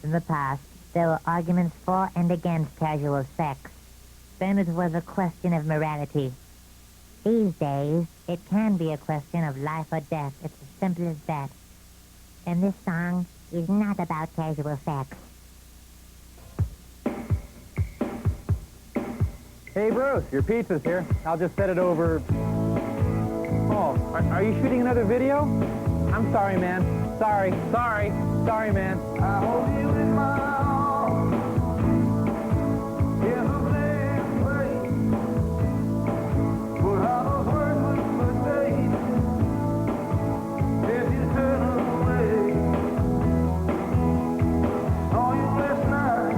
in the past, there were arguments for and against casual sex. Then it was a question of morality. These days, it can be a question of life or death. It's as simple as that. And this song is not about casual sex. Hey, Bruce, your pizza's here. I'll just set it over... Oh, are you shooting another video? I'm sorry, man. Sorry, man. I hold you in my arms. In a blank place. But how those words would fade if you turn away. Saw you last night.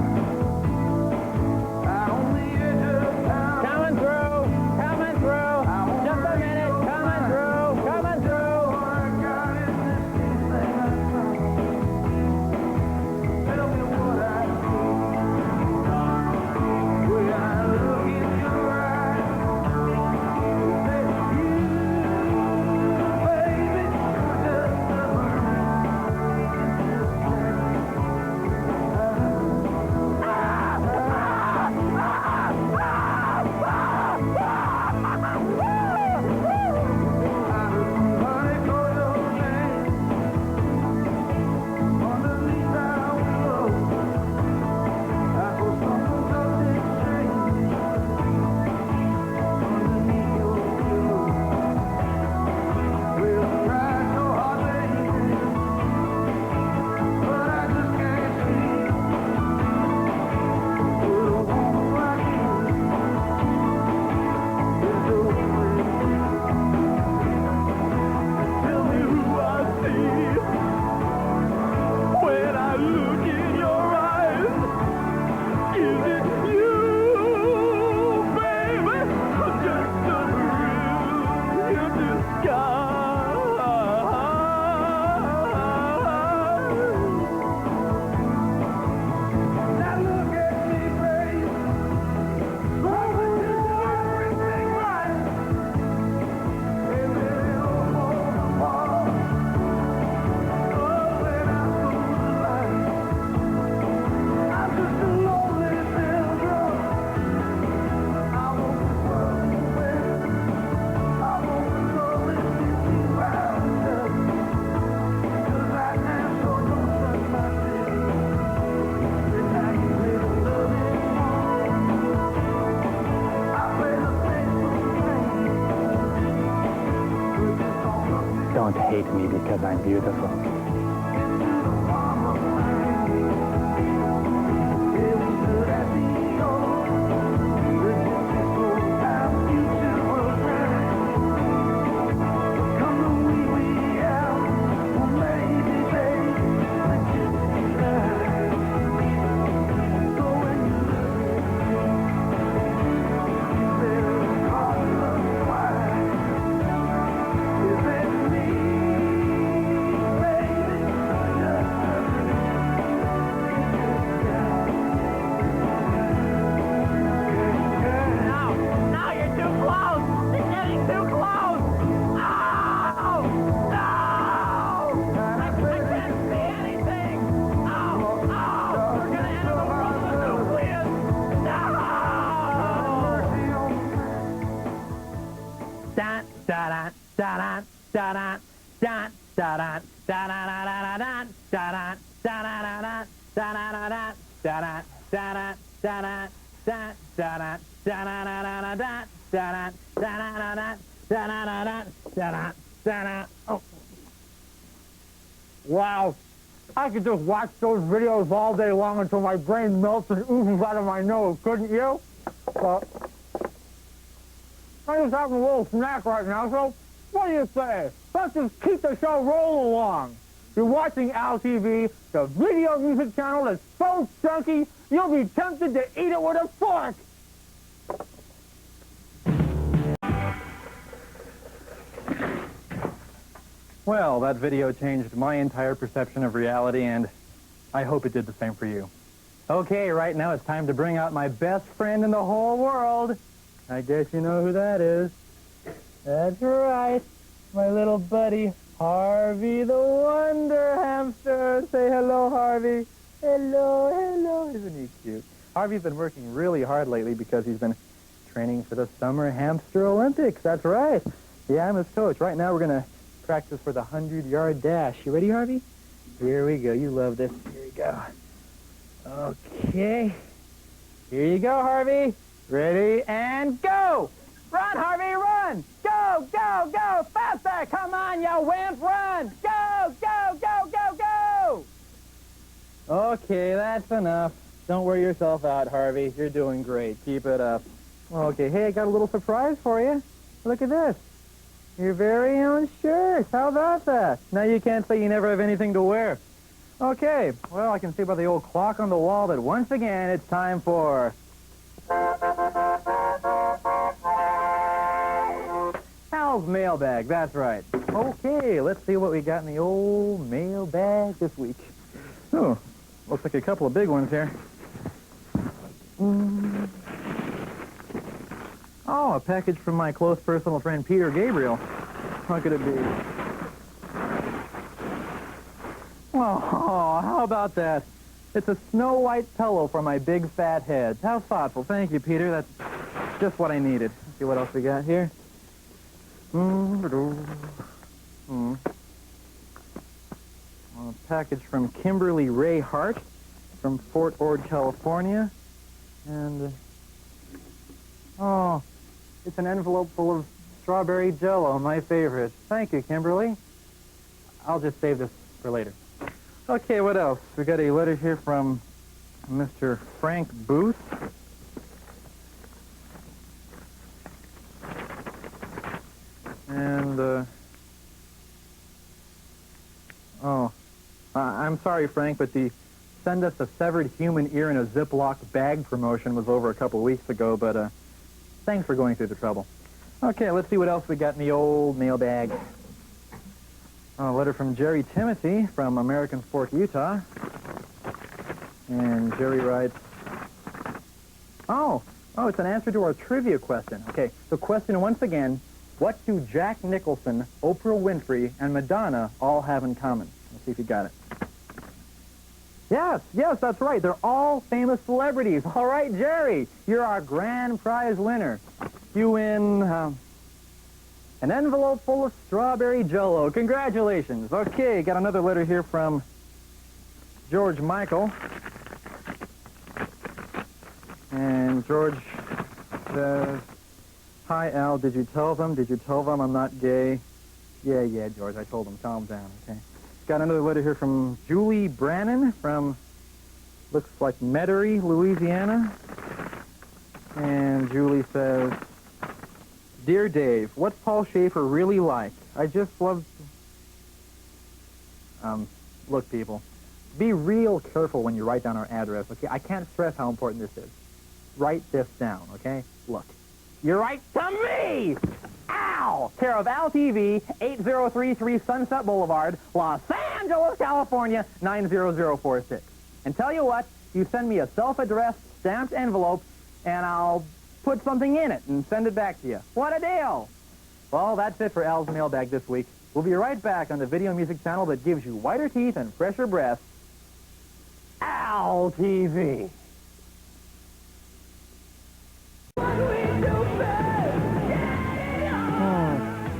Out on the edge of town. Coming through. Just a minute. Coming through. I got in this thing I found. Tell me what I do. When I look in your eyes, that you, baby, you're just a honey, call your name. Underneath our love, I feel something touching strange. Underneath your pillow, we'll try so hard, baby, but I just can't sleep. With a woman like you, there's no way. Tell me who I see when I look in your eyes. Is it you, baby, or just a thrill in disguise? Now look at me, babe. Promise to do everything right. Baby, it'll fall apart. Oh, when I'm through the light, I'm just a lonely little girl. I won't run away. I won't go listening to our love. 'Cause I am so don't touch my city. When I get little loving more, I play the faithful thing. With this song of this Don't hate me because I'm beautiful. into the palm of my hand. Yeah, we stood at the old, the gypsy soul, our future was grand. Come the wee hour, well, maybe, babe, the gypsy ride. So when you listen, you better call us wide. Is it me, baby, or just a No, you're too close. You're getting too close. Oh, no. I can't see anything. Oh, we're going to enter the world of the nucleus. No. Dun, dun, dun, dun, dun, dun, dun, dun, dun, dun, Oh. Wow. I could just watch those videos all day long until my brain melts and oozes out of my nose, couldn't you? I'm just having a little snack right now, so what do you say? Let's just keep the show rolling along. You're watching Al TV, the video music channel that's so chunky, you'll be tempted to eat it with a fork. Well, that video changed my entire perception of reality, and I hope it did the same for you. Okay, right now it's time to bring out my best friend in the whole world. I guess you know who that is. That's right, my little buddy, Harvey the Wonder Hamster. Say hello, Harvey. Hey, hello. Isn't he cute? Harvey's been working really hard lately because he's been training for the Summer Hamster Olympics. That's right. Yeah, I'm his coach. Right now we're going to practice for the 100-yard dash. You ready, Harvey? Here we go. You love this. Here we go. Okay. Here you go, Harvey. Ready, and go! Run, Harvey, run! Go, go, go! Faster! Come on, you wimp, run! Go, go, go, go, go! Okay, that's enough. Don't wear yourself out, Harvey. You're doing great. Keep it up. Okay, hey, I got a little surprise for you. Look at this. Your very own shirt. How about that? Now you can't say you never have anything to wear. Okay, well, I can see by the old clock on the wall that once again it's time for... Al's mailbag, that's right. Okay, let's see what we got in the old mailbag this week. Oh, looks like a couple of big ones here. Oh, a package from my close personal friend Peter Gabriel. What could it be? Oh, how about that? It's a Snow White pillow for my big fat head. How thoughtful. Thank you, Peter. That's just what I needed. Let's see what else we got here. A package from Kimberly Ray Hart from Fort Ord, California. And, oh, it's an envelope full of strawberry Jell-O, my favorite. Thank you, Kimberly. I'll just save this for later. Okay, what else? We got a letter here from Mr. Frank Booth. And, I'm sorry, Frank, but the send us a severed human ear in a Ziploc bag promotion was over a couple weeks ago, but, thanks for going through the trouble. Okay, let's see what else we got in the old mailbag. A letter from Jerry Timothy from American Fork, Utah. And Jerry writes, Oh, it's an answer to our trivia question. Okay, the question once again, what do Jack Nicholson, Oprah Winfrey, and Madonna all have in common? Let's see if you got it. Yes, that's right. They're all famous celebrities. All right, Jerry, you're our grand prize winner. You win an envelope full of strawberry Jell-O. Congratulations. Okay, got another letter here from George Michael. And George says, Hi, Al, did you tell them I'm not gay? Yeah, George, I told them. Calm down, okay? Got another letter here from Julie Brannon from, looks like Metairie, Louisiana. And Julie says, Dear Dave, what's Paul Schaefer really like? I just love... Look, people, be real careful when you write down our address, okay? I can't stress how important this is. Write this down, okay? Look. You write to me! Al! Care of Al TV, 8033 Sunset Boulevard, Los Angeles, California, 90046. And tell you what, you send me a self-addressed, stamped envelope, and I'll put something in it and send it back to you. What a deal! Well, that's it for Al's mailbag this week. We'll be right back on the video music channel that gives you whiter teeth and fresher breath, Al TV.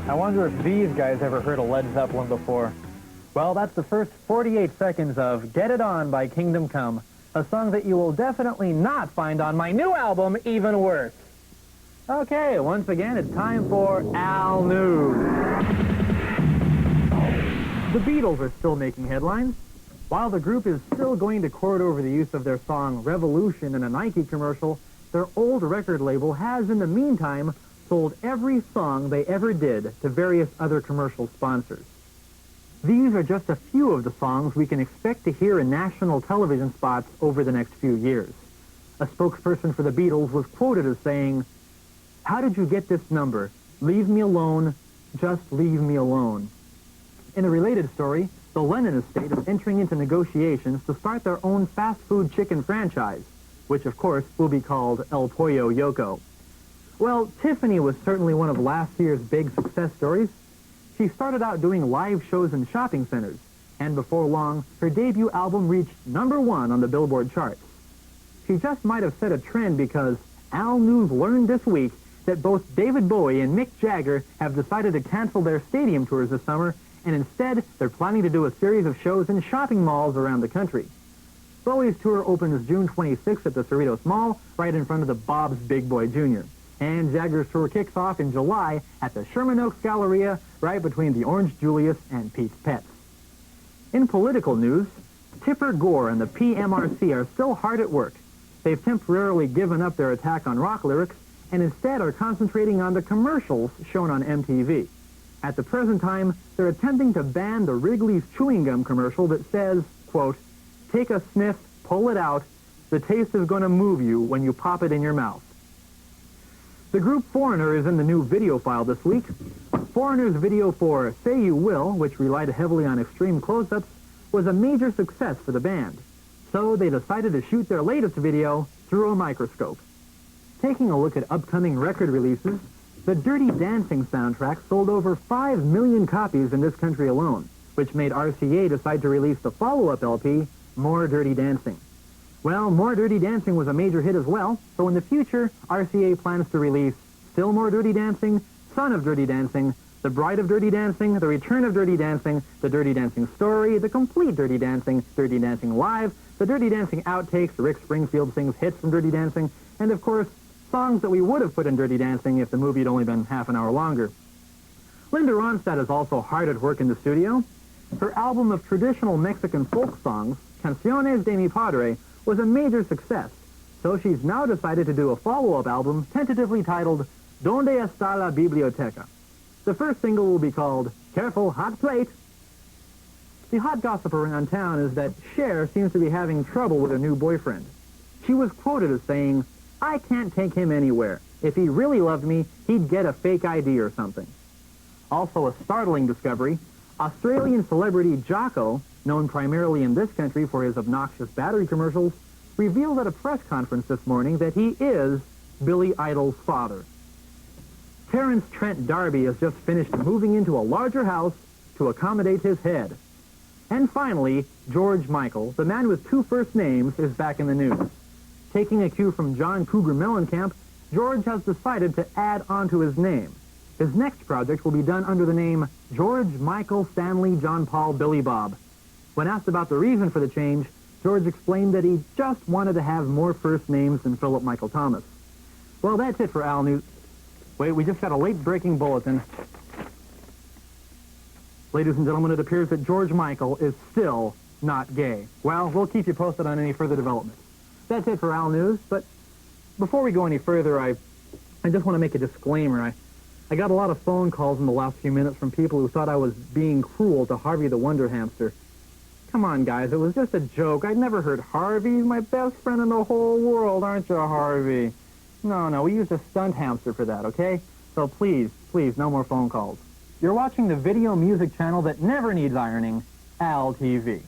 I wonder if these guys ever heard of Led Zeppelin before. Well, that's the first 48 seconds of Get It On by Kingdom Come, a song that you will definitely not find on my new album, Even Worse. Okay, once again, it's time for Al News. The Beatles are still making headlines. While the group is still going to court over the use of their song Revolution in a Nike commercial, their old record label has, in the meantime, sold every song they ever did to various other commercial sponsors. These are just a few of the songs we can expect to hear in national television spots over the next few years. A spokesperson for the Beatles was quoted as saying, "How did you get this number? Leave me alone, just leave me alone." In a related story, the Lennon estate is entering into negotiations to start their own fast food chicken franchise, which of course will be called El Pollo Yoko. Well, Tiffany was certainly one of last year's big success stories. She started out doing live shows in shopping centers, and before long, her debut album reached #1 on the Billboard charts. She just might have set a trend because Al News learned this week that both David Bowie and Mick Jagger have decided to cancel their stadium tours this summer, and instead they're planning to do a series of shows in shopping malls around the country. Bowie's tour opens June 26th at the Cerritos Mall, right in front of the Bob's Big Boy Jr. And Jagger's tour kicks off in July at the Sherman Oaks Galleria, right between the Orange Julius and Pete's Pets. In political news, Tipper Gore and the PMRC are still hard at work. They've temporarily given up their attack on rock lyrics and instead are concentrating on the commercials shown on MTV. At the present time, they're attempting to ban the Wrigley's chewing gum commercial that says, quote, "Take a sniff, pull it out. The taste is going to move you when you pop it in your mouth." The group Foreigner is in the new video file this week. Foreigner's video for Say You Will, which relied heavily on extreme close-ups, was a major success for the band. So they decided to shoot their latest video through a microscope. Taking a look at upcoming record releases, the Dirty Dancing soundtrack sold over 5 million copies in this country alone, which made RCA decide to release the follow-up LP, More Dirty Dancing. Well, More Dirty Dancing was a major hit as well, so in the future, RCA plans to release Still More Dirty Dancing, Son of Dirty Dancing, The Bride of Dirty Dancing, The Return of Dirty Dancing, The Dirty Dancing Story, The Complete Dirty Dancing Live, The Dirty Dancing Outtakes, Rick Springfield sings hits from Dirty Dancing, and of course, songs that we would have put in Dirty Dancing if the movie had only been half an hour longer. Linda Ronstadt is also hard at work in the studio. Her album of traditional Mexican folk songs, Canciones de Mi Padre, was a major success, so she's now decided to do a follow-up album tentatively titled Donde Está la Biblioteca. The first single will be called Careful Hot Plate. The hot gossip around town is that Cher seems to be having trouble with her new boyfriend. She was quoted as saying, "I can't take him anywhere. If he really loved me, he'd get a fake ID or something." Also a startling discovery, Australian celebrity Jocko, known primarily in this country for his obnoxious battery commercials, revealed at a press conference this morning that he is Billy Idol's father. Terrence Trent D'Arby has just finished moving into a larger house to accommodate his head. And finally, George Michael, the man with 2 first names, is back in the news. Taking a cue from John Cougar Mellencamp, George has decided to add on to his name. His next project will be done under the name George Michael Stanley John Paul Billy Bob. When asked about the reason for the change, George explained that he just wanted to have more first names than Philip Michael Thomas. Well, that's it for Al News. Wait, we just got a late-breaking bulletin. Ladies and gentlemen, it appears that George Michael is still not gay. Well, we'll keep you posted on any further developments. That's it for Al News, but before we go any further, I just want to make a disclaimer. I got a lot of phone calls in the last few minutes from people who thought I was being cruel to Harvey the Wonder Hamster. Come on, guys, it was just a joke. I'd never heard Harvey. He's my best friend in the whole world, aren't you, Harvey? No, we used a stunt hamster for that, okay? So please, no more phone calls. You're watching the video music channel that never needs ironing, Al TV.